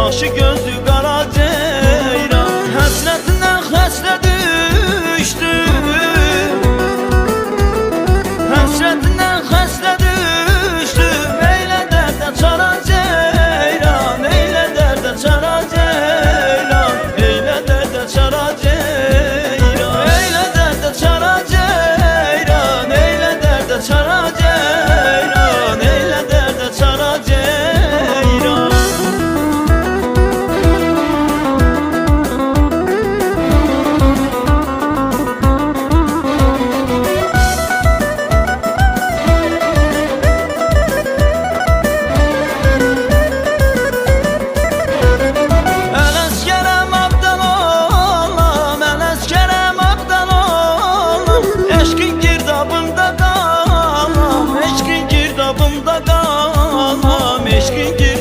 Kaşı gözü qara ceyran, həsrətindən xəstə düşdüm. Həsrətindən xəstə düşdüm. Eylə dərdə çara ceyran, eylə dərdə çara ceyran, eylə dərdə çara ceyran, eylə dərdə çara ceyran, eylə dərdə çara ceyran, eylə dərdə çara ceyran. Eşkin girdabımda qalam, eşkin girdabımda qalam, eşkin girdabımda